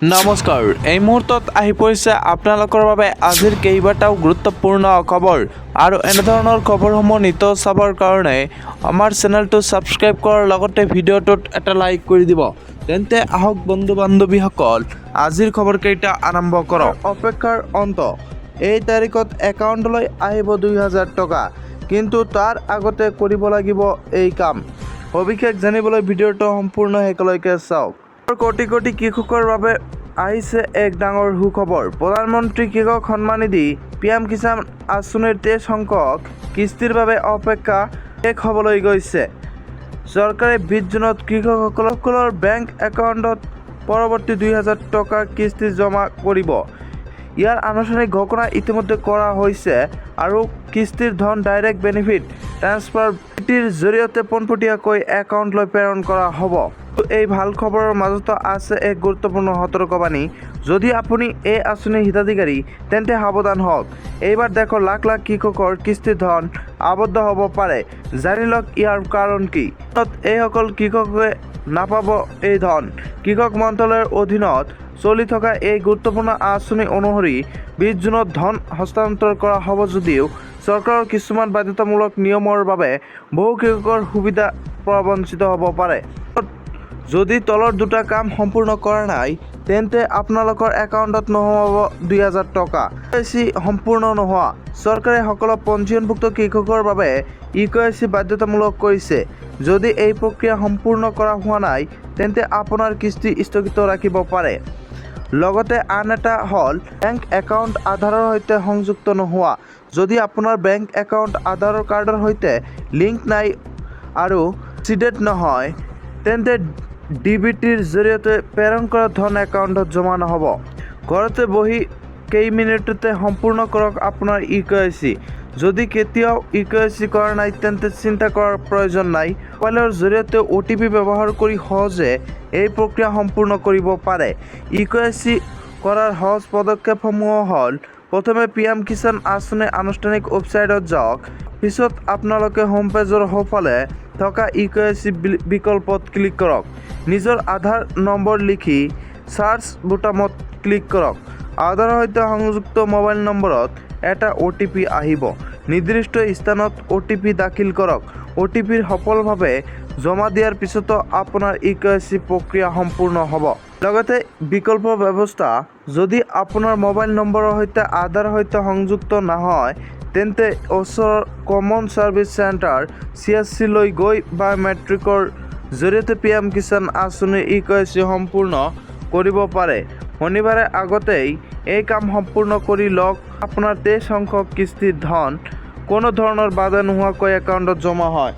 নমস্কাৰ, এই মুহূৰ্তত আহি পৰিছে আপোনালোকৰ বাবে আজিৰ কেইবাটাও গুৰুত্বপূৰ্ণ খবৰ আৰু এনেধৰণৰ খবৰসমূহ নিতৌ চাবৰ কাৰণে আমাৰ চেনেলটো ছাবস্ক্ৰাইব কৰাৰ লগতে ভিডিঅ'টোত এটা লাইক কৰি দিব। তেন্তে আহক বন্ধু বান্ধৱীসকল, আজিৰ খবৰকেইটা আৰম্ভ কৰক। অপেক্ষাৰ অন্ত। এই তাৰিখত একাউণ্টলৈ আহিব ২,০০০ টকা, কিন্তু তাৰ আগতে কৰিব লাগিব এই কাম। সবিশেষ জানিবলৈ ভিডিঅ'টো সম্পূৰ্ণ শেষলৈকে চাওক। কোটি কোটি কৃষকৰ বাবে আহিছে এক ডাঙৰ সুখবৰ। প্ৰধানমন্ত্ৰী কৃষক সন্মান নিধি PM কিষাণ আঁচনিৰ ২৩ সংখ্যক কিস্তিৰ বাবে অপেক্ষা শেষ হ'বলৈ গৈছে। চৰকাৰে ২০ জুনত কৃষকসকলৰ বেংক একাউণ্টত পৰৱৰ্তী ২,০০০ টকাৰ কিস্তি জমা কৰিব। ইয়াৰ আনুষ্ঠানিক ঘোষণা ইতিমধ্যে কৰা হৈছে আৰু কিস্তিৰ ধন ডাইৰেক্ট বেনিফিট ট্ৰান্সফাৰটিৰ জৰিয়তে পোনপটীয়াকৈ একাউণ্টলৈ প্ৰেৰণ কৰা হ'ব। এই ভাল খবৰৰ মাজত আছে এক গুৰুত্বপূৰ্ণ সতৰ্কবাণী। যদি আপুনি এই আঁচনিৰ হিতাধিকাৰী তেন্তে সাৱধান হওক। এইবাৰ দেশৰ লাখ লাখ কৃষকৰ কিস্তিৰ ধন আবদ্ধ হ'ব পাৰে। জানি লওক ইয়াৰ কাৰণ কি। এইসকল কৃষকে নাপাব এই ধন। কৃষক মন্ত্ৰালয়ৰ অধীনত চলি থকা এই গুৰুত্বপূৰ্ণ আঁচনি অনুসৰি ২০ জুনত ধন হস্তান্তৰ কৰা হ'ব যদিও চৰকাৰৰ কিছুমান বাধ্যতামূলক নিয়মৰ বাবে বহু কৃষকৰ সুবিধাৰ পৰা বঞ্চিত হ'ব পাৰে। যদি তলৰ দুটা কাম সম্পূৰ্ণ কৰা নাই তেন্তে আপোনালোকৰ একাউণ্টত নোসোমাব ২,০০০ টকা। EKYC সম্পূৰ্ণ নোহোৱা। চৰকাৰে সকলো পঞ্জীয়নভুক্ত কৃষকৰ বাবে EKYC বাধ্যতামূলক কৰিছে। যদি এই প্ৰক্ৰিয়া সম্পূৰ্ণ কৰা হোৱা নাই তেন্তে আপোনাৰ কিস্তি স্থগিত ৰাখিব পাৰে। লগতে আন এটা হ'ল বেংক একাউণ্ট আধাৰৰ সৈতে সংযুক্ত নোহোৱা। যদি আপোনাৰ বেংক একাউণ্ট আধাৰ কাৰ্ডৰ সৈতে লিংক নাই আৰু চিডেড নহয় তেন্তে DBTৰ জৰিয়তে প্ৰেৰণ কৰা ধন একাউণ্টত জমা নহ'ব। ঘৰতে বহি কেইমিনিটতে সম্পূৰ্ণ কৰক আপোনাৰ EKYC। যদি কেতিয়াও EKYC কৰা নাই তেন্তে চিন্তা কৰাৰ প্ৰয়োজন নাই। মোবাইলৰ জৰিয়তে OTP ব্যৱহাৰ কৰি সহজে এই প্ৰক্ৰিয়া সম্পূৰ্ণ কৰিব পাৰে। EKYC কৰাৰ সহজ পদক্ষেপসমূহ হ'ল: প্ৰথমে PM কিষাণ আঁচনিৰ আনুষ্ঠানিক ৱেবছাইটত যাওক। পিছত আপোনালোকে হোম পেজৰ সোঁফালে থকা EKYC বিকল্পত ক্লিক কৰক। নিজৰ আধাৰ নম্বৰ লিখি চাৰ্চ বুটামত ক্লিক কৰক। আধাৰৰ সৈতে সংযুক্ত মোবাইল নম্বৰত এটা OTP আহিব। নিৰ্দিষ্ট স্থানত OTP দাখিল কৰক। OTPৰ সফলভাৱে জমা দিয়াৰ পিছতো আপোনাৰ EKYC প্ৰক্ৰিয়া সম্পূৰ্ণ হ'ব। লগতে বিকল্প ব্যৱস্থা: যদি আপোনাৰ মোবাইল নম্বৰৰ সৈতে আধাৰৰ সৈতে সংযুক্ত নহয় তেন্তে ওচৰৰ কমন ছাৰ্ভিচ চেণ্টাৰ CSC লৈ গৈ বায়'মেট্ৰিকৰ জৰিয়তে PM কিষাণ আঁচনিৰ EKYC সম্পূৰ্ণ কৰিব পাৰে। শনিবাৰে আগতেই এই কাম সম্পূৰ্ণ কৰি লওক। আপোনাৰ ২৩ সংখ্যক কিস্তিৰ ধন কোনো ধৰণৰ বাধা নোহোৱাকৈ একাউণ্টত জমা হয়।